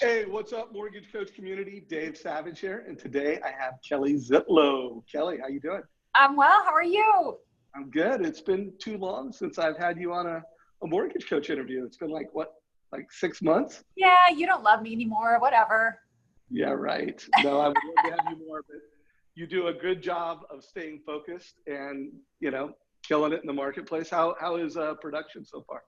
Hey, what's up, Mortgage Coach community? Dave Savage here, and today I have Kelly Zitlow. Kelly, how you doing? I'm well. How are you? I'm good. It's been too long since I've had you on a Mortgage Coach interview. It's been like 6 months? Yeah, you don't love me anymore. Whatever. Yeah, right. No, I would love to have you more, but you do a good job of staying focused and, killing it in the marketplace. How is production so far?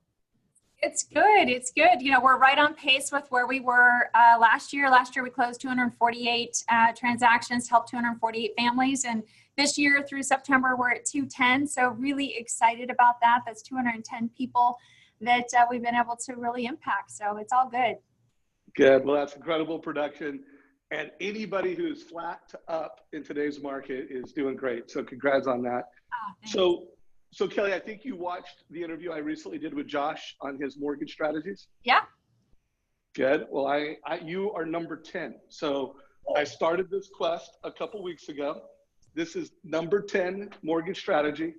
It's good. It's good. We're right on pace with where we were last year. Last year, we closed 248 transactions, helped 248 families. And this year through September, we're at 210. So really excited about that. That's 210 people that we've been able to really impact. So it's all good. Good. Well, that's incredible production. And anybody who's flat to up in today's market is doing great. So congrats on that. Oh, thanks. So Kelly, I think you watched the interview I recently did with Josh on his mortgage strategies. Yeah. Good. Well, you are number 10. So I started this quest a couple weeks ago. This is number 10 mortgage strategy.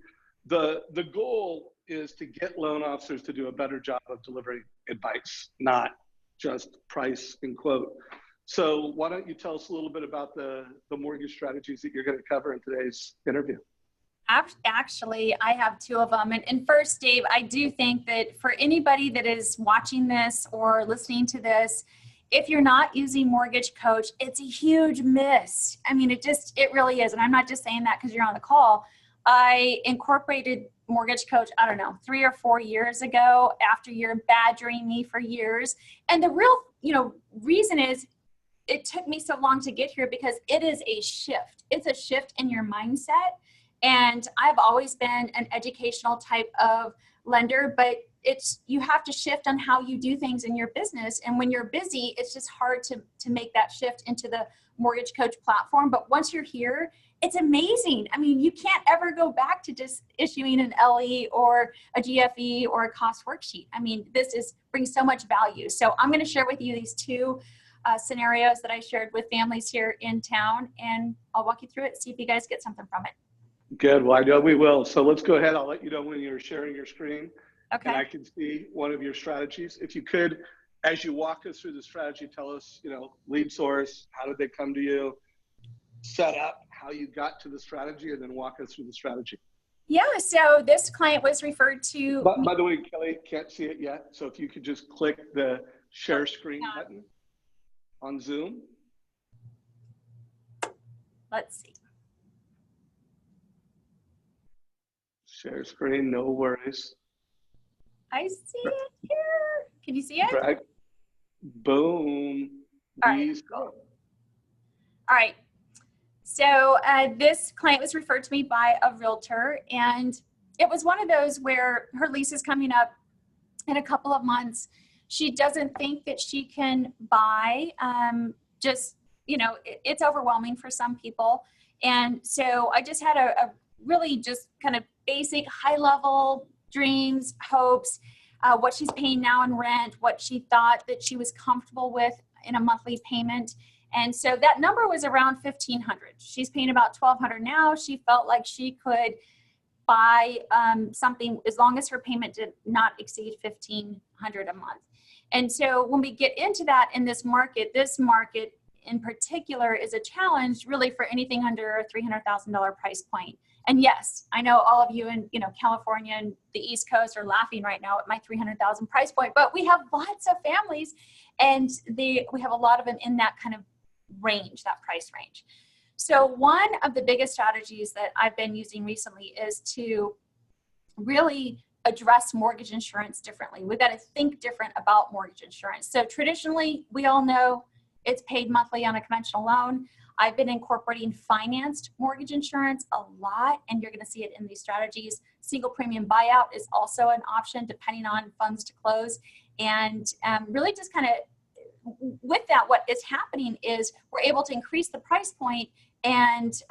The goal is to get loan officers to do a better job of delivering advice, not just price and quote. So why don't you tell us a little bit about the mortgage strategies that you're going to cover in today's interview? Actually, I have two of them. And first, Dave, I do think that for anybody that is watching this or listening to this, if you're not using Mortgage Coach, it's a huge miss. I mean, it really is. And I'm not just saying that because you're on the call. I incorporated Mortgage Coach, I don't know, 3 or 4 years ago after you're badgering me for years. And the real, reason is it took me so long to get here because it is a shift. It's a shift in your mindset. And I've always been an educational type of lender, but you have to shift on how you do things in your business. And when you're busy, it's just hard to make that shift into the Mortgage Coach platform. But once you're here, it's amazing. I mean, you can't ever go back to just issuing an LE or a GFE or a cost worksheet. I mean, this brings so much value. So I'm going to share with you these two scenarios that I shared with families here in town, and I'll walk you through it, see if you guys get something from it. Good. Well, I know we will. So let's go ahead. I'll let you know when you're sharing your screen. Okay. And I can see one of your strategies. If you could, as you walk us through the strategy, tell us, lead source, how did they come to you, set up, how you got to the strategy, and then walk us through the strategy. Yeah. So this client was referred to. By the way, Kelly, can't see it yet. So if you could just click the share screen button on Zoom. Let's see. Share screen, no worries. I see it here. Can you see it? Drag. Boom. All right. Cool. All right. So this client was referred to me by a realtor, and it was one of those where her lease is coming up in a couple of months. She doesn't think that she can buy. It's overwhelming for some people. And so I just had a really just kind of basic high-level dreams, hopes, what she's paying now in rent, what she thought that she was comfortable with in a monthly payment. And so that number was around $1,500. She's paying about $1,200 now. She felt like she could buy something as long as her payment did not exceed $1,500 a month. And so when we get into that in this market in particular is a challenge really for anything under a $300,000 price point. And yes, I know all of you in California and the East Coast are laughing right now at my $300,000 price point, but we have lots of families, and we have a lot of them in that kind of range, that price range. So one of the biggest strategies that I've been using recently is to really address mortgage insurance differently. We've got to think different about mortgage insurance. So traditionally, we all know it's paid monthly on a conventional loan. I've been incorporating financed mortgage insurance a lot, and you're going to see it in these strategies. Single premium buyout is also an option depending on funds to close. And really just kind of with that, what is happening is we're able to increase the price point and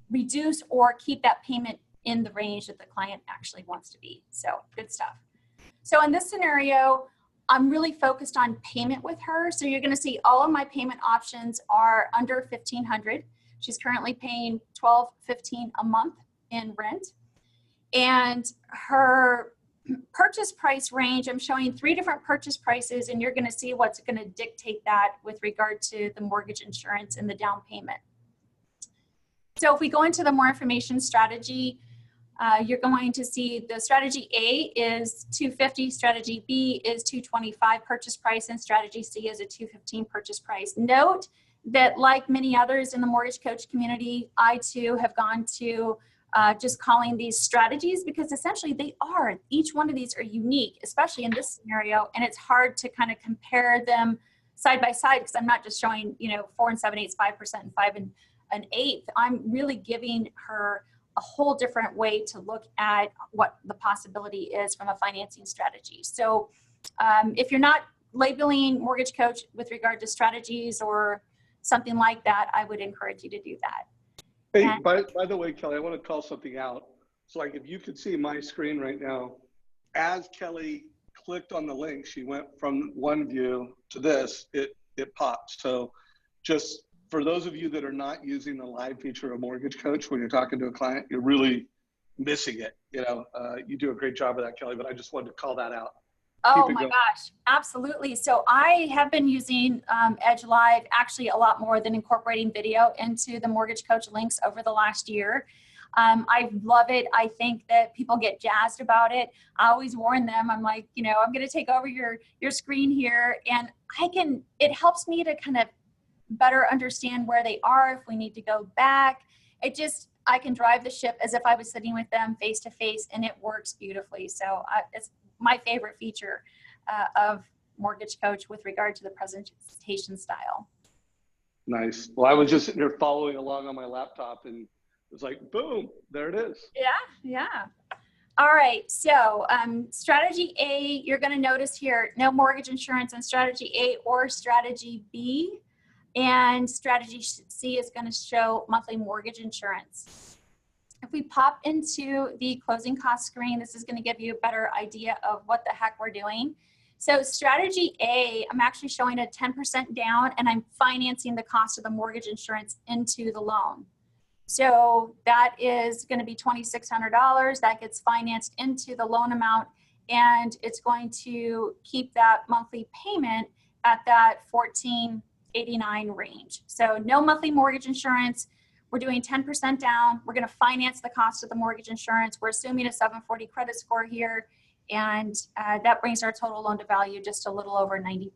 reduce or keep that payment in the range that the client actually wants to be. So good stuff. So in this scenario, I'm really focused on payment with her. So you're going to see all of my payment options are under $1,500. She's currently paying $1,215 a month in rent. And her purchase price range, I'm showing 3 different purchase prices, and you're going to see what's going to dictate that with regard to the mortgage insurance and the down payment. So if we go into the more information strategy, you're going to see the strategy A is $250, strategy B is $225 purchase price, and strategy C is a $215 purchase price. Note that, like many others in the mortgage coach community, I too have gone to just calling these strategies, because essentially they are, each one of these are unique, especially in this scenario, and it's hard to kind of compare them side by side, because I'm not just showing, 4 7/8, 5%, and 5 1/8. I'm really giving her a whole different way to look at what the possibility is from a financing strategy. So if you're not labeling mortgage coach with regard to strategies or something like that, I would encourage you to do that. Hey, And, by the way, Kelly, I want to call something out. So like if you could see my screen right now, as Kelly clicked on the link, she went from one view to this, it popped. So just for those of you that are not using the live feature of Mortgage Coach when you're talking to a client, you're really missing it. You do a great job of that, Kelly, but I just wanted to call that out. oh my gosh, absolutely. So I have been using Edge Live actually a lot more than incorporating video into the Mortgage Coach links over the last year. I love it. I think that people get jazzed about it. I always warn them. I'm like, I'm going to take over your screen here, and it helps me to kind of better understand where they are, if we need to go back. I can drive the ship as if I was sitting with them face to face, and it works beautifully. So it's my favorite feature of Mortgage Coach with regard to the presentation style. Nice. Well, I was just sitting here following along on my laptop, and it was like, boom, there it is. Yeah. All right, so strategy A, you're going to notice here, no mortgage insurance on strategy A or strategy B. And strategy C is going to show monthly mortgage insurance. If we pop into the closing cost screen, this is going to give you a better idea of what the heck we're doing. So strategy A, I'm actually showing a 10% down, and I'm financing the cost of the mortgage insurance into the loan. So that is going to be $2,600. That gets financed into the loan amount, and it's going to keep that monthly payment at that $1,489 range. So no monthly mortgage insurance. We're doing 10% down. We're going to finance the cost of the mortgage insurance. We're assuming a 740 credit score here, and that brings our total loan to value just a little over 90%.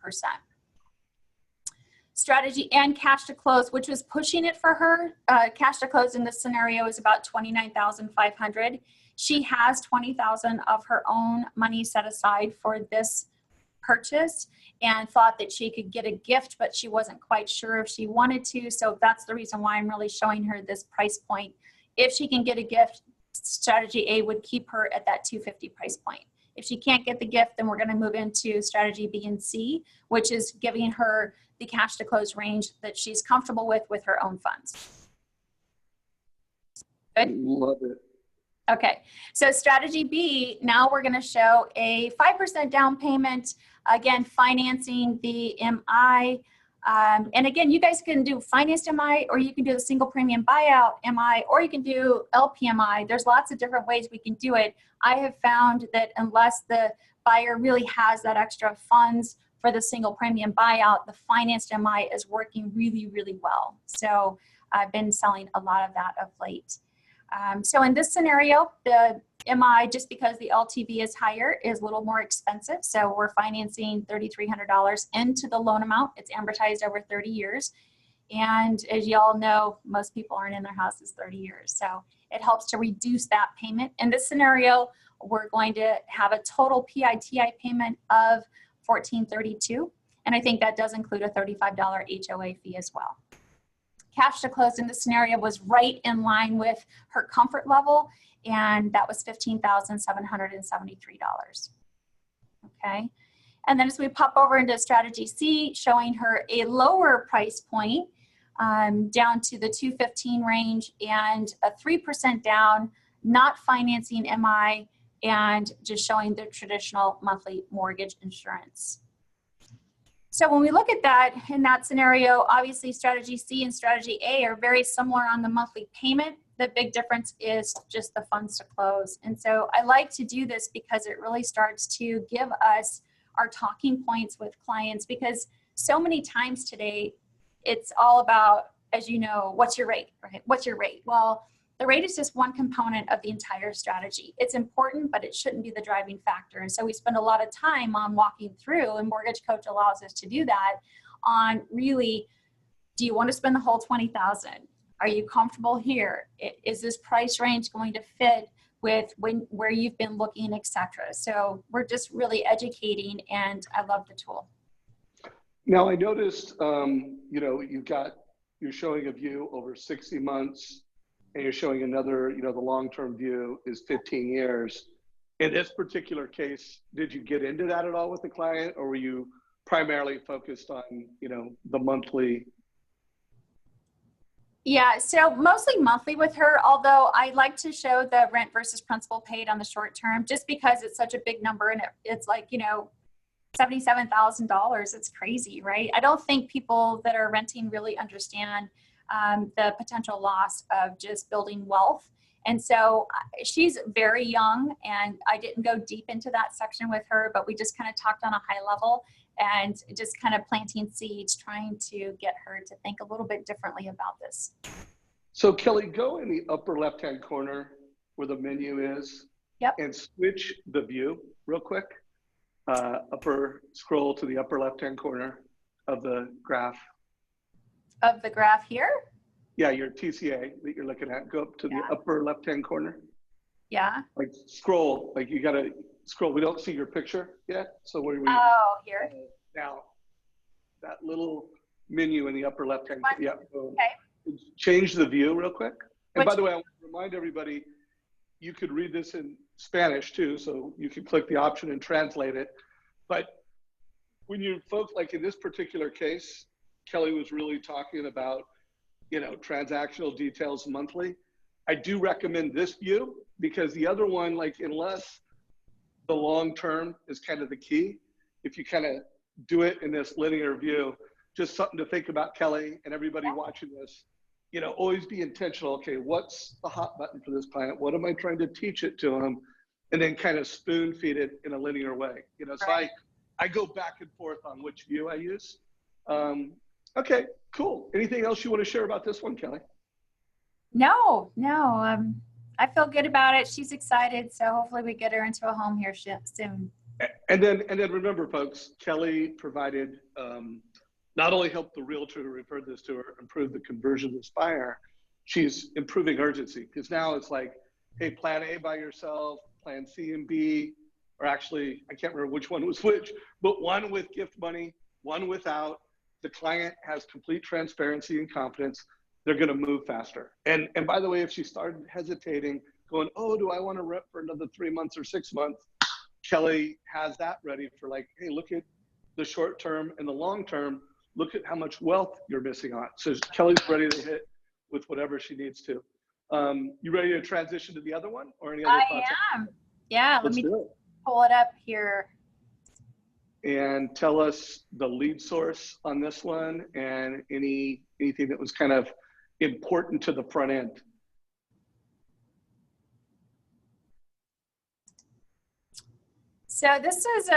Strategy and cash to close, which was pushing it for her. Cash to close in this scenario is about $29,500. She has $20,000 of her own money set aside for this purchase, and thought that she could get a gift, but she wasn't quite sure if she wanted to. So that's the reason why I'm really showing her this price point. If she can get a gift, strategy A would keep her at that $250 price point. If she can't get the gift, then we're going to move into strategy B and C, which is giving her the cash to close range that she's comfortable with her own funds. Good? Love it. Okay, so strategy B, now we're going to show a 5% down payment, again, financing the MI. And again, you guys can do financed MI, or you can do the single premium buyout MI, or you can do LPMI. There's lots of different ways we can do it. I have found that unless the buyer really has that extra funds for the single premium buyout, the financed MI is working really, really well. So I've been selling a lot of that of late. So in this scenario, the MI, just because the LTV is higher, is a little more expensive. So we're financing $3,300 into the loan amount. It's amortized over 30 years. And as you all know, most people aren't in their houses 30 years. So it helps to reduce that payment. In this scenario, we're going to have a total PITI payment of $1,432. And I think that does include a $35 HOA fee as well. Cash to close in this scenario was right in line with her comfort level, and that was $15,773. Okay, and then as we pop over into strategy C, showing her a lower price point down to the $215 range and a 3% down, not financing MI, and just showing the traditional monthly mortgage insurance. So when we look at that, in that scenario, obviously strategy C and strategy A are very similar on the monthly payment. the big difference is just the funds to close. And so I like to do this because it really starts to give us our talking points with clients, because so many times today, it's all about, as you know, what's your rate, right? What's your rate? Well, the rate is just one component of the entire strategy. It's important, but it shouldn't be the driving factor. And so we spend a lot of time on walking through, and Mortgage Coach allows us to do that, on really, do you want to spend the whole $20,000? Are you comfortable here? Is this price range going to fit with where you've been looking, etc.? So we're just really educating, and I love the tool. Now I noticed, you're showing a view over 60 months, and you're showing another, the long-term view is 15 years. In this particular case, did you get into that at all with the client, or were you primarily focused on, the monthly? Yeah, so mostly monthly with her, although I like to show the rent versus principal paid on the short term, just because it's such a big number, and it's like, $77,000. It's crazy, right? I don't think people that are renting really understand the potential loss of just building wealth. And so she's very young, and I didn't go deep into that section with her, but we just kind of talked on a high level and just kind of planting seeds, trying to get her to think a little bit differently about this. So Kelly, go in the upper left-hand corner where the menu is. Yep. And switch the view real quick. Scroll to the upper left-hand corner of the graph. Of the graph here? Yeah, your TCA that you're looking at. Go up to the upper left-hand corner. Yeah. Like scroll, like you gotta scroll. We don't see your picture yet. So where we? Oh, here. Now, that little menu in the upper left-hand corner. Yeah. Okay. Change the view real quick. And by the way, I want to remind everybody, you could read this in Spanish too, so you can click the option and translate it. But when you folks, like in this particular case, Kelly was really talking about, transactional details monthly. I do recommend this view, because the other one, like, unless the long term is kind of the key, if you kind of do it in this linear view, just something to think about, Kelly, and everybody watching this. Always be intentional. Okay, what's the hot button for this client? What am I trying to teach it to them? And then kind of spoon feed it in a linear way. So I go back and forth on which view I use. Okay, cool. Anything else you want to share about this one, Kelly? No. I feel good about it. She's excited. So hopefully we get her into a home here soon. And then remember, folks, Kelly provided, not only helped the realtor who referred this to her improve the conversion of this buyer, she's improving urgency, because now it's like, hey, plan A by yourself, plan C and B, or actually, I can't remember which one was which, but one with gift money, one without. The client has complete transparency and confidence. They're going to move faster. And by the way, if she started hesitating, going, oh, do I want to rent for another 3 months or 6 months? Kelly has that ready for, like, hey, look at the short term and the long term. Look at how much wealth you're missing on. So Kelly's ready to hit with whatever she needs to. You ready to transition to the other one, or any other thoughts? I am. Yeah, Let's let me pull it up here. And tell us the lead source on this one, and anything that was kind of important to the front end. So this is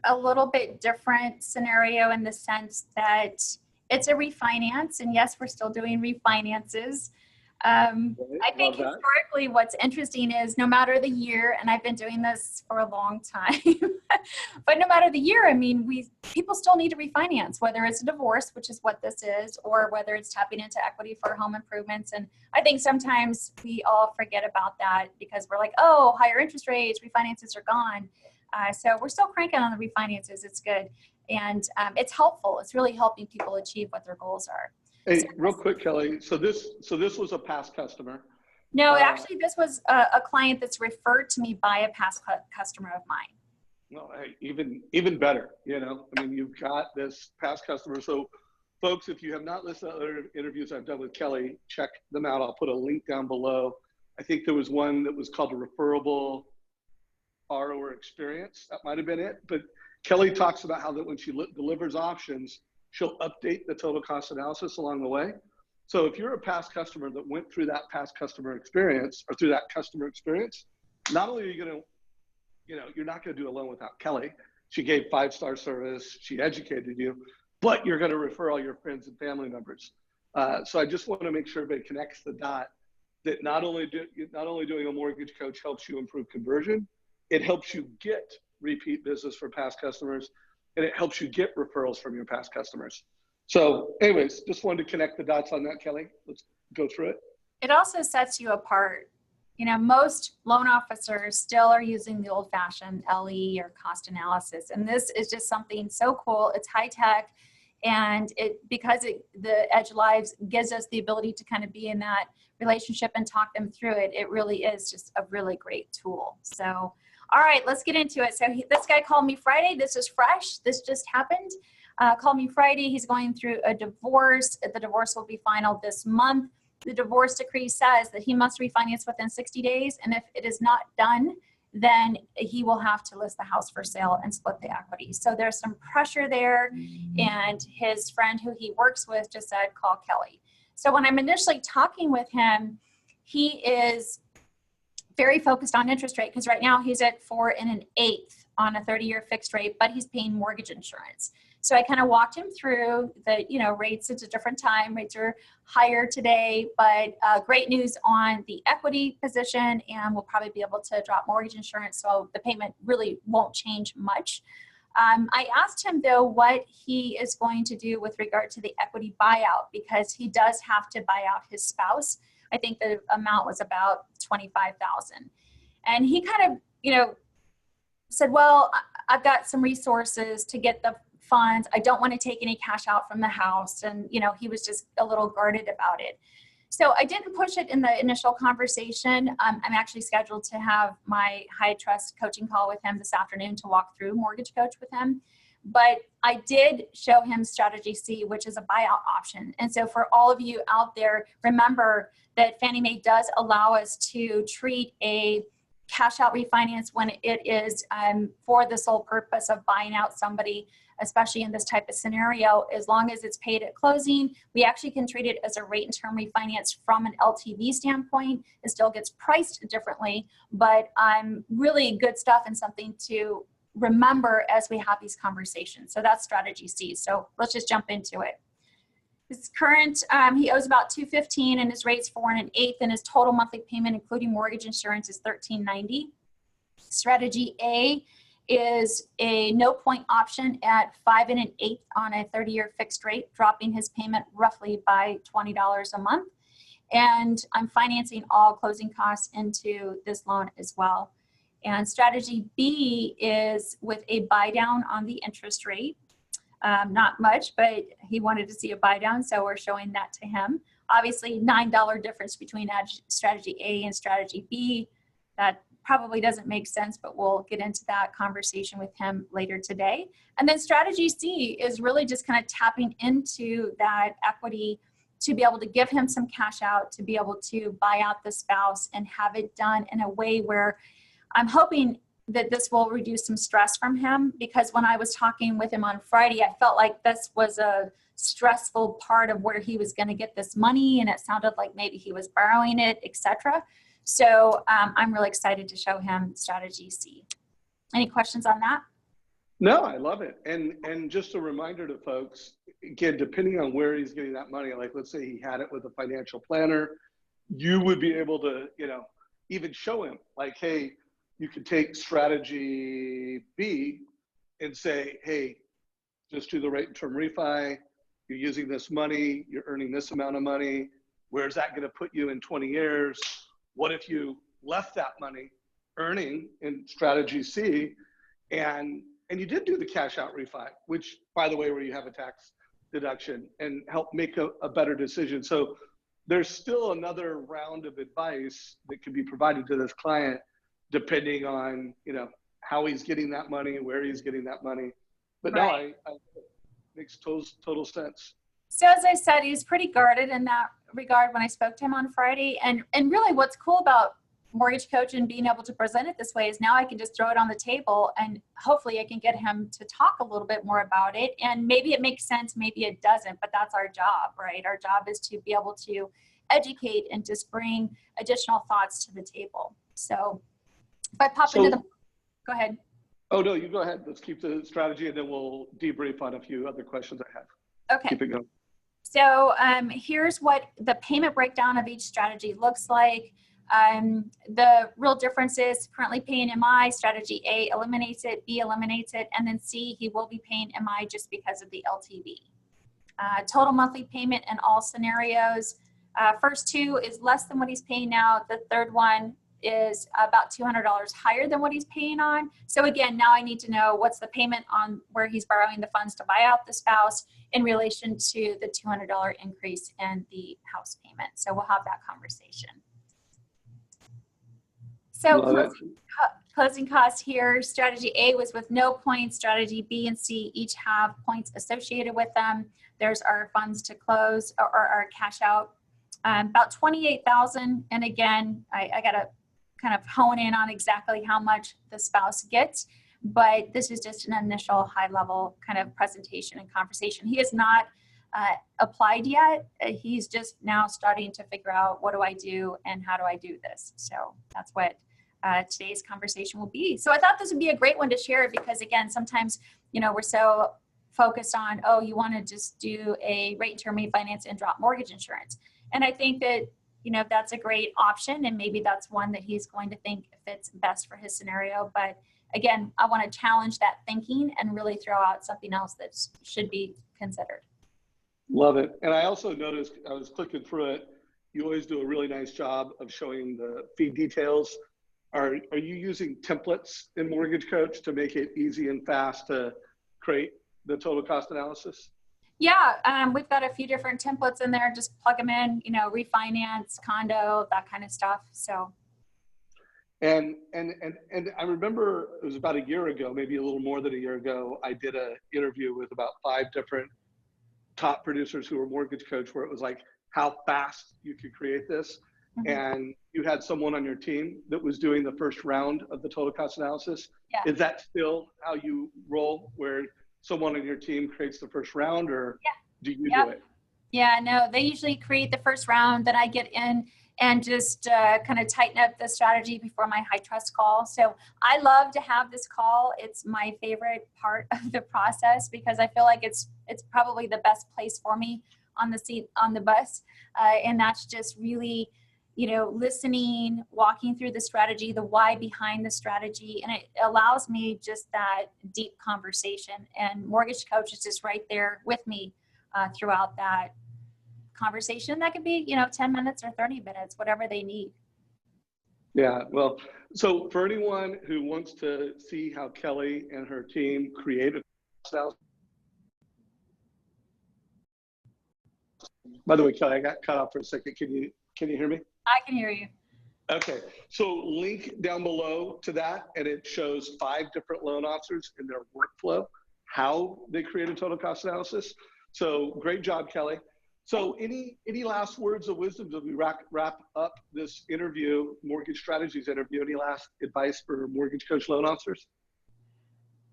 a little bit different scenario in the sense that it's a refinance, and yes, we're still doing refinances. I think historically what's interesting is, no matter the year, and I've been doing this for a long time, but no matter the year, I mean, people still need to refinance, whether it's a divorce, which is what this is, or whether it's tapping into equity for home improvements. And I think sometimes we all forget about that, because we're like, oh, higher interest rates, refinances are gone. So we're still cranking on the refinances. It's good. And it's helpful. It's really helping people achieve what their goals are. Hey, real quick, Kelly. So this was a past customer. No, actually, this was a client that's referred to me by a past customer of mine. Well, hey, even better. I mean, you've got this past customer. So, folks, if you have not listened to other interviews I've done with Kelly, check them out. I'll put a link down below. I think there was one that was called a referable borrower experience. That might have been it. But Kelly talks about how that when she delivers options, she'll update the total cost analysis along the way. So if you're a past customer that went through that past customer experience or through that customer experience, not only are you going to, you're not going to do a loan without Kelly. She gave 5-star service. She educated you, but you're going to refer all your friends and family members. So I just want to make sure everybody connects the dot that not only doing a mortgage coach helps you improve conversion, it helps you get repeat business for past customers, and it helps you get referrals from your past customers. So anyways, just wanted to connect the dots on that, Kelly. Let's go through it. It also sets you apart. Most loan officers still are using the old-fashioned LE or cost analysis. And this is just something so cool. It's high tech. And the Edge Lives gives us the ability to kind of be in that relationship and talk them through it. It really is just a really great tool. So, all right, let's get into it. So this guy called me Friday. This is fresh. This just happened. Called me Friday. He's going through a divorce. The divorce will be final this month. The divorce decree says that he must refinance within 60 days. And if it is not done, then he will have to list the house for sale and split the equity. So there's some pressure there. And his friend who he works with just said, call Kelly. So when I'm initially talking with him, he is very focused on interest rate because right now he's at 4 1/8 on a 30-year fixed rate, but he's paying mortgage insurance. So I kind of walked him through the, rates. It's a different time. Rates are higher today, but great news on the equity position, and we'll probably be able to drop mortgage insurance. So the payment really won't change much. I asked him though what he is going to do with regard to the equity buyout, because he does have to buy out his spouse. I think the amount was about $25,000. And he kind of, said, well, I've got some resources to get the funds. I don't want to take any cash out from the house. And, he was just a little guarded about it. So I didn't push it in the initial conversation. I'm actually scheduled to have my high trust coaching call with him this afternoon to walk through Mortgage Coach with him. But I did show him Strategy C, which is a buyout option. And so for all of you out there, remember that Fannie Mae does allow us to treat a cash out refinance when it is for the sole purpose of buying out somebody, especially in this type of scenario. As long as it's paid at closing, we actually can treat it as a rate and term refinance from an LTV standpoint. It still gets priced differently, but really good stuff and something to remember as we have these conversations. So that's Strategy C. So let's just jump into it. His current, he owes about $215 and his rate's 4 1/8, and his total monthly payment, including mortgage insurance, is $13.90. Strategy A is a no point option at 5 1/8 on a 30-year fixed rate, dropping his payment roughly by $20 a month. And I'm financing all closing costs into this loan as well. And Strategy B is with a buy down on the interest rate. Not much, but he wanted to see a buy down, so we're showing that to him. Obviously, $9 difference between Strategy A and Strategy B. That probably doesn't make sense, but we'll get into that conversation with him later today. And then Strategy C is really just kind of tapping into that equity to be able to give him some cash out, to be able to buy out the spouse and have it done in a way where I'm hoping that this will reduce some stress from him, because when I was talking with him on Friday, I felt like this was a stressful part of where he was going to get this money, and it sounded like maybe he was borrowing it, etc. So I'm really excited to show him Strategy C. Any questions on that? No, I love it. And just a reminder to folks, again, depending on where he's getting that money, like let's say he had it with a financial planner, you would be able to, even show him like, hey, you could take Strategy B and say, hey, just do the rate and term refi. You're using this money. You're earning this amount of money. Where's that going to put you in 20 years? What if you left that money earning in Strategy C and you did do the cash out refi, which, by the way, where you have a tax deduction, and help make a better decision. So there's still another round of advice that can be provided to this client depending on, how he's getting that money, where he's getting that money. But right. No, I makes total sense. So as I said, he's pretty guarded in that regard when I spoke to him on Friday. And really what's cool about mortgage coach and being able to present it this way is now I can just throw it on the table and hopefully I can get him to talk a little bit more about it. And maybe it makes sense, maybe it doesn't, but that's our job, right? Our job is to be able to educate and just bring additional thoughts to the table. So if I pop into the, go ahead. Oh no, you go ahead. Let's keep the strategy and then we'll debrief on a few other questions I have. Okay. Keep it going. So here's what the payment breakdown of each strategy looks like. The real difference is currently paying MI, strategy A eliminates it, B eliminates it, and then C, he will be paying MI just because of the LTV. Total monthly payment in all scenarios. First two is less than what he's paying now. The third one is about $200 higher than what he's paying on. So again, now I need to know what's the payment on where he's borrowing the funds to buy out the spouse in relation to the $200 increase in the house payment. So we'll have that conversation. So closing costs here, strategy A was with no points, strategy B and C each have points associated with them. There's our funds to close or our cash out, about 28,000. And again, I got to kind of hone in on exactly how much the spouse gets, but this is just an initial high level kind of presentation and conversation. He has not applied yet. He's just now starting to figure out what do I do and how do I do this. So that's what today's conversation will be. So I thought this would be a great one to share because again, sometimes, you know, we're so focused on, oh, you want to just do a rate term refinance and drop mortgage insurance. And I think that, you know, that's a great option and maybe that's one that he's going to think fits best for his scenario. But again, I want to challenge that thinking and really throw out something else that should be considered. Love it. And I also noticed, I was clicking through it, you always do a really nice job of showing the fee details. Are you using templates in Mortgage Coach to make it easy and fast to create the total cost analysis? Yeah, we've got a few different templates in there. Just plug them in, you know, refinance, condo, that kind of stuff. So. And I remember it was about a year ago, maybe a little more than a year ago, I did an interview with about 5 different top producers who were Mortgage Coach, where it was like how fast you could create this. Mm-hmm. And you had someone on your team that was doing the first round of the total cost analysis. Yeah. Is that still how you roll, where someone on your team creates the first round, or do you do it? Yeah, no, they usually create the first round, then I get in and just kind of tighten up the strategy before my high trust call. So I love to have this call. It's my favorite part of the process because I feel like it's probably the best place for me on the seat on the bus. And that's just really, you know, listening, walking through the strategy, the why behind the strategy, and it allows me just that deep conversation. And Mortgage Coach is just right there with me throughout that conversation. That could be, you know, 10 minutes or 30 minutes, whatever they need. Yeah, well, so for anyone who wants to see how Kelly and her team create a style. By the way, Kelly, I got cut off for a second. Can you hear me? I can hear you. Okay, so link down below to that, and it shows 5 different loan officers in their workflow, how they create a total cost analysis. So great job, Kelly. So any last words of wisdom as we wrap up this interview, Mortgage Strategies interview? Any last advice for Mortgage Coach loan officers?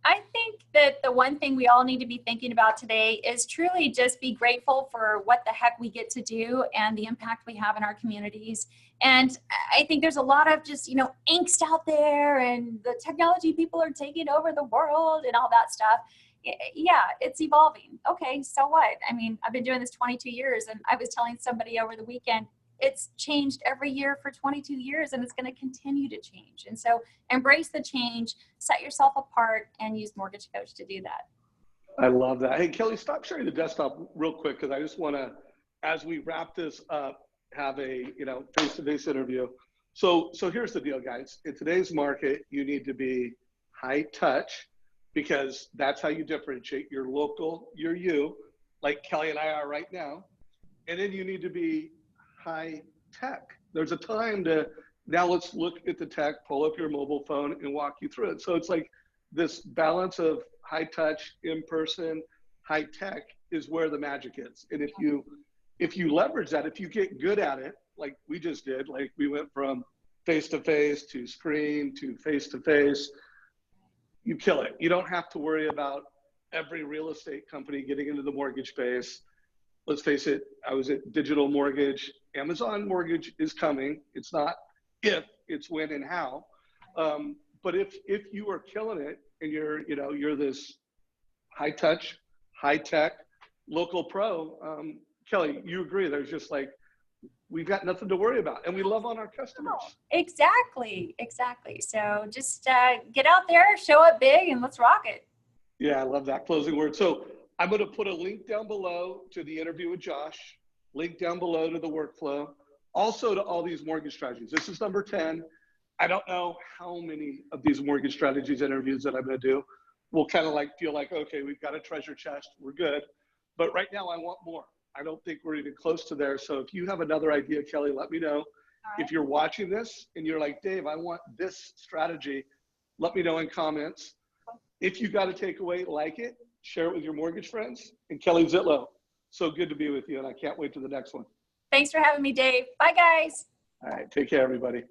I think that the one thing we all need to be thinking about today is truly just be grateful for what the heck we get to do and the impact we have in our communities. And I think there's a lot of just, you know, angst out there and the technology people are taking over the world and all that stuff. Yeah, it's evolving. Okay, so what? I mean, I've been doing this 22 years and I was telling somebody over the weekend, it's changed every year for 22 years and it's going to continue to change. And so embrace the change, set yourself apart, and use Mortgage Coach to do that. I love that. Hey, Kelly, stop sharing the desktop real quick because I just want to, as we wrap this up, have a, you know, face-to-face interview. So here's the deal, guys. In today's market, you need to be high touch because that's how you differentiate. You're local, you're you, like Kelly and I are right now. And then you need to be high tech. There's a time to, now let's look at the tech, pull up your mobile phone and walk you through it. So it's like this balance of high touch, in person, high tech is where the magic is. And if you leverage that, if you get good at it, like we just did, like we went from face-to-face to screen to face-to-face, you kill it. You don't have to worry about every real estate company getting into the mortgage space. Let's face it, I was at Digital Mortgage. Amazon Mortgage is coming. It's not if, it's when and how. But if you are killing it and you're this high touch, high tech, local pro, Kelly, you agree, there's just like, we've got nothing to worry about, and we love on our customers. Exactly. So just get out there, show up big, and let's rock it. Yeah, I love that closing word. So I'm going to put a link down below to the interview with Josh, link down below to the workflow, also to all these mortgage strategies. This is number 10. I don't know how many of these mortgage strategies interviews that I'm going to do. We'll kind of like feel like, okay, we've got a treasure chest, we're good. But right now I want more. I don't think we're even close to there. So if you have another idea, Kelly, let me know. If you're watching this and you're like, Dave, I want this strategy, let me know in comments. If you got a takeaway, like it, share it with your mortgage friends. And Kelly Zitlow, so good to be with you, and I can't wait to the next one. Thanks for having me, Dave. Bye, guys. All right, take care, everybody.